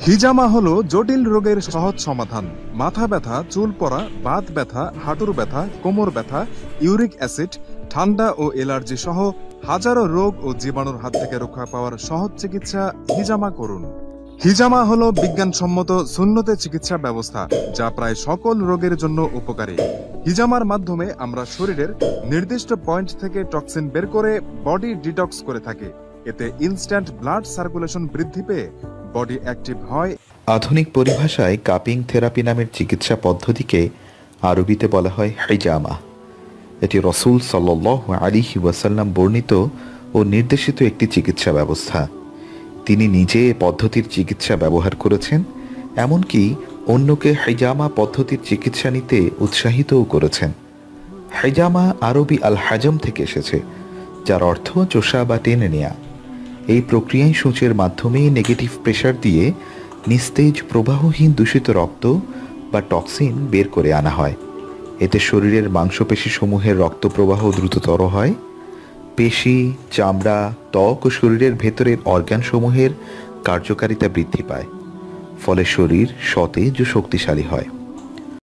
হিজামা হলো জটিল রোগের সহজ সমাধান। মাথা ব্যথা, চুল পড়া, বাত ব্যথা, হাঁটুর ব্যথা, কোমর ব্যথা, ইউরিক অ্যাসিড, ঠান্ডা ও অ্যালার্জি সহ হাজারো রোগ ও জীবাণুর হাত থেকে রক্ষা পাওয়ার সহজ চিকিৎসা হিজামা করুন। হিজামা হলো বিজ্ঞানসম্মত সুন্নতে চিকিৎসা ব্যবস্থা যা প্রায় সকল রোগের জন্য উপকারী। হিজামার মাধ্যমে আমরা শরীরের নির্দিষ্ট পয়েন্ট থেকে টক্সিন বের করে বডি ডিটক্স করে থাকি। এতে ইনস্ট্যান্ট ব্লাড সার্কুলেশন বৃদ্ধি পেয়ে বডি অ্যাক্টিভ হয়। আধুনিক পরিভাষায় কাপিং থেরাপি নামের চিকিৎসা পদ্ধতিকে আরবিতে বলা হয় হিজামা। এটি রাসূল সাল্লাল্লাহু আলাইহি ওয়াসাল্লাম বর্ণিত ও নির্দেশিত একটি চিকিৎসা ব্যবস্থা। তিনি নিজে এ পদ্ধতির চিকিৎসা ব্যবহার করেছেন, এমনকি অন্যকে হিজামা পদ্ধতির চিকিৎসা নিতে উৎসাহিতও করেছেন। হিজামা আরবি আল হাজম থেকে এসেছে, যার অর্থ চোষা বা টেনে নেয়া। এই প্রক্রিয়ায় সূচের মাধ্যমে নেগেটিভ প্রেশার দিয়ে নিস্তেজ প্রবাহহীন দূষিত রক্ত বা টক্সিন বের করে আনা হয়। এতে শরীরের মাংসপেশিসমূহের রক্ত প্রবাহ দ্রুততর হয়, পেশি, চামড়া, ত্বক ও শরীরের ভেতরের অর্গানসমূহের কার্যকারিতা বৃদ্ধি পায়। ফলে শরীর সতেজ ও শক্তিশালী হয়।